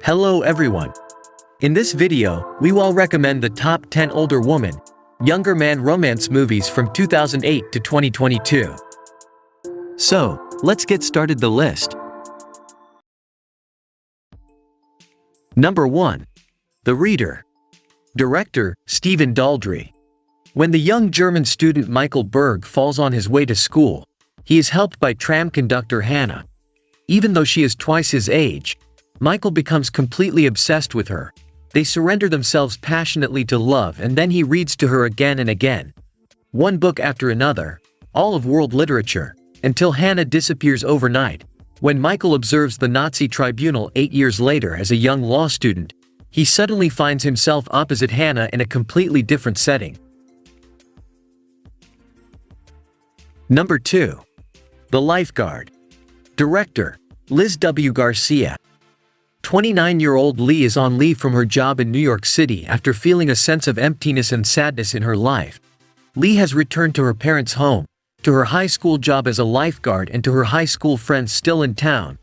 Hello everyone. In this video, we will recommend the top 10 older woman, younger man romance movies from 2008 to 2022. So, let's get started the list. Number 1. The Reader. Director, Stephen Daldry. When the young German student Michael Berg falls on his way to school, he is helped by tram conductor Hannah. Even though she is twice his age, Michael becomes completely obsessed with her. They surrender themselves passionately to love, and then he reads to her again and again, one book after another, all of world literature, until Hannah disappears overnight. When Michael observes the Nazi tribunal 8 years later as a young law student, he suddenly finds himself opposite Hannah in a completely different setting. Number 2. The Lifeguard. Director, Liz W. Garcia. 29-year-old Lee is on leave from her job in New York City after feeling a sense of emptiness and sadness in her life. Lee has returned to her parents' home, to her high school job as a lifeguard, and to her high school friends still in town.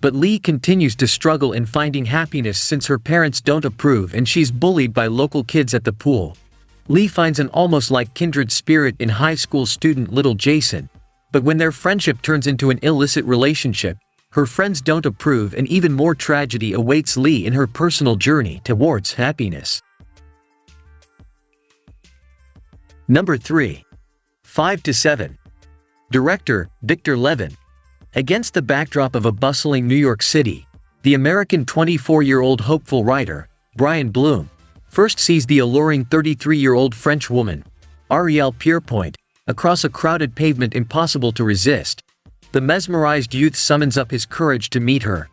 But Lee continues to struggle in finding happiness since her parents don't approve and she's bullied by local kids at the pool. Lee finds an almost like kindred spirit in high school student little Jason, but when their friendship turns into an illicit relationship, her friends don't approve, and even more tragedy awaits Lee in her personal journey towards happiness. Number 3. 5 to 7. Director, Victor Levin. Against the backdrop of a bustling New York City, the American 24-year-old hopeful writer, Brian Bloom, first sees the alluring 33-year-old French woman, Arielle Pierpoint, across a crowded pavement impossible to resist. The mesmerized youth summons up his courage to meet her,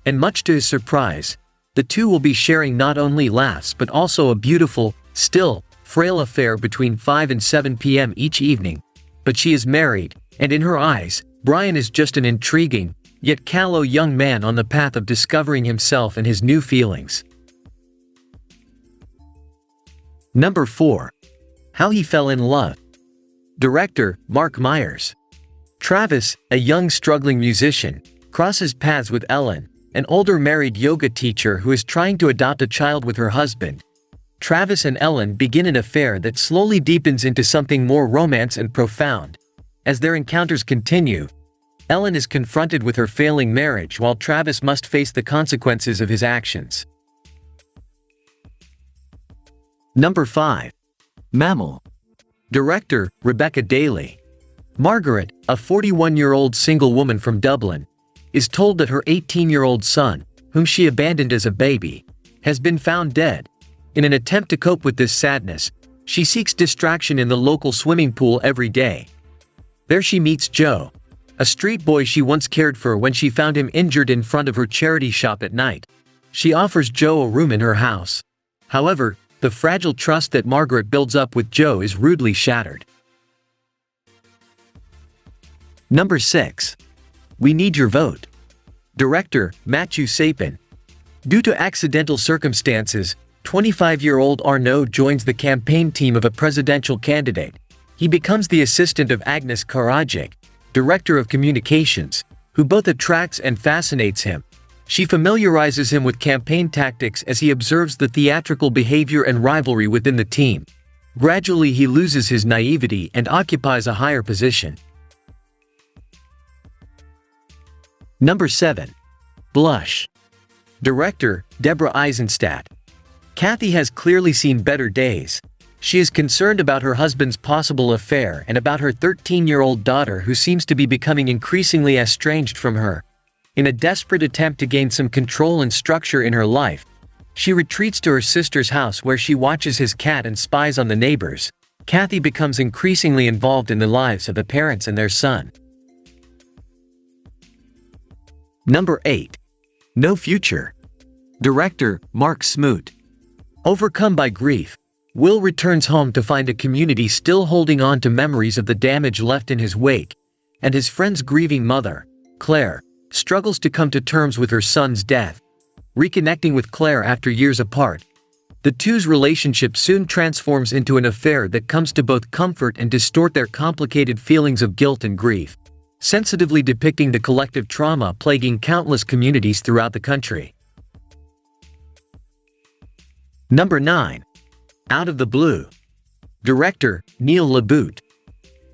and much to his surprise, the two will be sharing not only laughs but also a beautiful, still, frail affair between 5 and 7 p.m. each evening. But she is married, and in her eyes, Brian is just an intriguing, yet callow young man on the path of discovering himself and his new feelings. Number 4. How He Fell in Love. Director, Mark Myers. Travis, a young struggling musician, crosses paths with Ellen, an older married yoga teacher who is trying to adopt a child with her husband. Travis and Ellen begin an affair that slowly deepens into something more romance and profound. As their encounters continue, Ellen is confronted with her failing marriage while Travis must face the consequences of his actions. Number 5. Mammal. Director, Rebecca Daly. Margaret, a 41-year-old single woman from Dublin, is told that her 18-year-old son, whom she abandoned as a baby, has been found dead. In an attempt to cope with this sadness, she seeks distraction in the local swimming pool every day. There she meets Joe, a street boy she once cared for when she found him injured in front of her charity shop at night. She offers Joe a room in her house. However, the fragile trust that Margaret builds up with Joe is rudely shattered. Number 6. We Need Your Vote. Director, Matthew Sapin. Due to accidental circumstances, 25-year-old Arnaud joins the campaign team of a presidential candidate. He becomes the assistant of Agnes Karadzic, director of communications, who both attracts and fascinates him. She familiarizes him with campaign tactics as he observes the theatrical behavior and rivalry within the team. Gradually he loses his naivety and occupies a higher position. Number 7. Blush. Director, Deborah Eisenstadt. Kathy has clearly seen better days. She is concerned about her husband's possible affair and about her 13-year-old daughter who seems to be becoming increasingly estranged from her. In a desperate attempt to gain some control and structure in her life, she retreats to her sister's house where she watches his cat and spies on the neighbors. Kathy becomes increasingly involved in the lives of the parents and their son. Number 8. No Future. Director, Mark Smoot. Overcome by grief, Will returns home to find a community still holding on to memories of the damage left in his wake, and his friend's grieving mother, Claire, struggles to come to terms with her son's death. Reconnecting with Claire after years apart, the two's relationship soon transforms into an affair that comes to both comfort and distort their complicated feelings of guilt and grief. sensitively depicting the collective trauma plaguing countless communities throughout the country. Number 9. Out of the Blue. Director, Neil LaBute.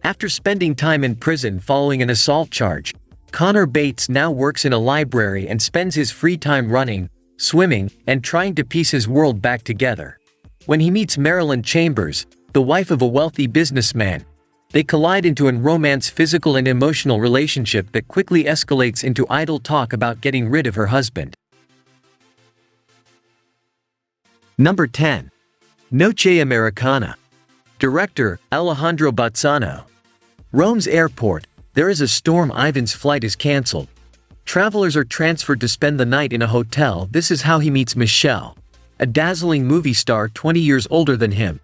After spending time in prison following an assault charge, Connor Bates now works in a library and spends his free time running, swimming, and trying to piece his world back together. When he meets Marilyn Chambers, the wife of a wealthy businessman, they collide into a romance physical and emotional relationship that quickly escalates into idle talk about getting rid of her husband. Number 10. Noche Americana. Director, Alejandro Bazzano. Rome's airport, there is a storm. Ivan's flight is cancelled. Travelers are transferred to spend the night in a hotel. This is how he meets Michelle, a dazzling movie star 20 years older than him,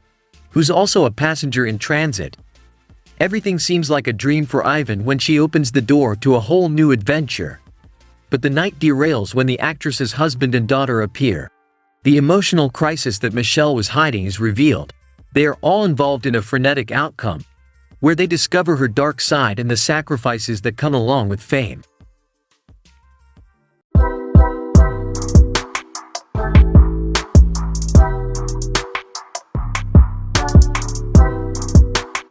who's also a passenger in transit. Everything seems like a dream for Ivan when she opens the door to a whole new adventure. But the night derails when the actress's husband and daughter appear. The emotional crisis that Michelle was hiding is revealed. They are all involved in a frenetic outcome, where they discover her dark side and the sacrifices that come along with fame.